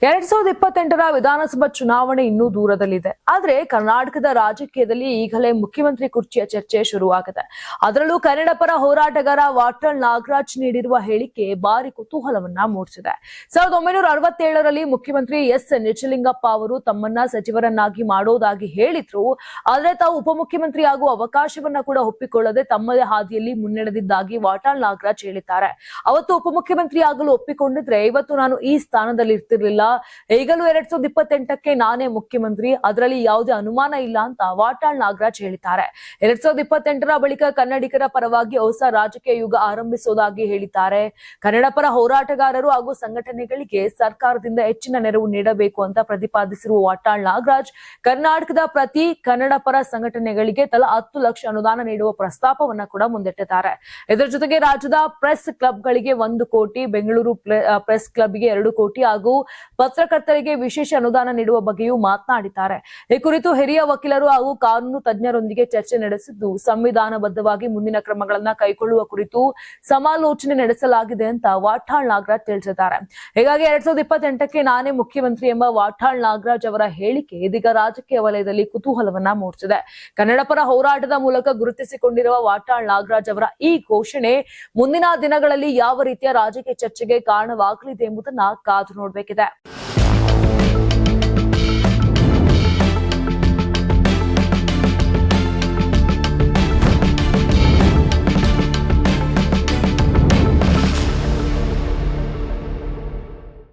2028ರ ವಿಧಾನಸಭಾ ಚುನಾವಣೆ ಇನ್ನೂ ದೂರದಲ್ಲಿದೆ. ಆದ್ರೆ ಕರ್ನಾಟಕದ ರಾಜಕೀಯದಲ್ಲಿ ಈಗಲೇ ಮುಖ್ಯಮಂತ್ರಿ ಕುರ್ಚಿಯ ಚರ್ಚೆ ಶುರುವಾಗಿದೆ. ಅದರಲ್ಲೂ ಕನ್ನಡ ಪರ ಹೋರಾಟಗಾರ ವಾಟಾಳ್ ನಾಗರಾಜ್ ನೀಡಿರುವ ಹೇಳಿಕೆ ಭಾರಿ ಕುತೂಹಲವನ್ನ ಮೂಡಿಸಿದೆ. 1967ರಲ್ಲಿ ಮುಖ್ಯಮಂತ್ರಿ ಎಸ್ ನಿಜಲಿಂಗಪ್ಪ ಅವರು ತಮ್ಮನ್ನ ಸಚಿವರನ್ನಾಗಿ ಮಾಡೋದಾಗಿ ಹೇಳಿದ್ರು. ಆದ್ರೆ ತಾವು ಉಪಮುಖ್ಯಮಂತ್ರಿ ಆಗುವ ಅವಕಾಶವನ್ನ ಕೂಡ ಒಪ್ಪಿಕೊಳ್ಳದೆ ತಮ್ಮದೇ ಹಾದಿಯಲ್ಲಿ ಮುನ್ನಡೆದಿದ್ದಾಗಿ ವಾಟಾಳ್ ನಾಗರಾಜ್ ಹೇಳಿದ್ದಾರೆ. ಅವತ್ತು ಉಪಮುಖ್ಯಮಂತ್ರಿ ಆಗಲು ಒಪ್ಪಿಕೊಂಡಿದ್ರೆ ಇವತ್ತು ನಾನು ಈ ಸ್ಥಾನದಲ್ಲಿ ಇರ್ತಿರ್ಲಿಲ್ಲ. ಈಗಲೂ 2028ಕ್ಕೆ ನಾನೇ ಮುಖ್ಯಮಂತ್ರಿ, ಅದರಲ್ಲಿ ಯಾವುದೇ ಅನುಮಾನ ಇಲ್ಲ ಅಂತ ವಾಟಾಳ್ ನಾಗರಾಜ್ ಹೇಳಿದ್ದಾರೆ. 2028ರ ಬಳಿಕ ಕನ್ನಡಿಗರ ಪರವಾಗಿ ಹೊಸ ರಾಜಕೀಯ ಯುಗ ಆರಂಭಿಸುವುದಾಗಿ ಹೇಳಿದ್ದಾರೆ. ಕನ್ನಡ ಪರ ಹೋರಾಟಗಾರರು ಹಾಗೂ ಸಂಘಟನೆಗಳಿಗೆ ಸರ್ಕಾರದಿಂದ ಹೆಚ್ಚಿನ ನೆರವು ನೀಡಬೇಕು ಅಂತ ಪ್ರತಿಪಾದಿಸಿರುವ ವಾಟಾಳ್ ನಾಗರಾಜ್ ಕರ್ನಾಟಕದ ಪ್ರತಿ ಕನ್ನಡ ಪರ ಸಂಘಟನೆಗಳಿಗೆ ತಲಾ 10 ಲಕ್ಷ ಅನುದಾನ ನೀಡುವ ಪ್ರಸ್ತಾಪವನ್ನ ಕೂಡ ಮುಂದಿಟ್ಟಿದ್ದಾರೆ. ಇದರ ಜೊತೆಗೆ ರಾಜ್ಯದ ಪ್ರೆಸ್ ಕ್ಲಬ್ಗಳಿಗೆ 1 ಕೋಟಿ, ಬೆಂಗಳೂರು ಪ್ರೆಸ್ ಕ್ಲಬ್ಗೆ 2 ಕೋಟಿ ಹಾಗೂ ಪತ್ರಕರ್ತರಿಗೆ ವಿಶೇಷ ಅನುದಾನ ನೀಡುವ ಬಗ್ಗೆಯೂ ಮಾತನಾಡಿದ್ದಾರೆ. ಈ ಕುರಿತು ಹಿರಿಯ ವಕೀಲರು ಹಾಗೂ ಕಾನೂನು ತಜ್ಞರೊಂದಿಗೆ ಚರ್ಚೆ ನಡೆಸಿದ್ದು ಸಂವಿಧಾನಬದ್ಧವಾಗಿ ಮುಂದಿನ ಕ್ರಮಗಳನ್ನ ಕೈಗೊಳ್ಳುವ ಕುರಿತು ಸಮಾಲೋಚನೆ ನಡೆಸಲಾಗಿದೆ ಅಂತ ವಾಟಾಳ್ ನಾಗರಾಜ್ ತಿಳಿಸಿದ್ದಾರೆ. ಹೀಗಾಗಿ 2028ಕ್ಕೆ ನಾನೇ ಮುಖ್ಯಮಂತ್ರಿ ಎಂಬ ವಾಟಾಳ್ ನಾಗರಾಜ್ ಅವರ ಹೇಳಿಕೆ ಇದೀಗ ರಾಜಕೀಯ ವಲಯದಲ್ಲಿ ಕುತೂಹಲವನ್ನ ಮೂಡಿಸಿದೆ. ಕನ್ನಡ ಪರ ಹೋರಾಟದ ಮೂಲಕ ಗುರುತಿಸಿಕೊಂಡಿರುವ ವಾಟಾಳ್ ನಾಗರಾಜ್ ಅವರ ಈ ಘೋಷಣೆ ಮುಂದಿನ ದಿನಗಳಲ್ಲಿ ಯಾವ ರೀತಿಯ ರಾಜಕೀಯ ಚರ್ಚೆಗೆ ಕಾರಣವಾಗಲಿದೆ ಎಂಬುದನ್ನ ಕಾದು ನೋಡಬೇಕಿದೆ.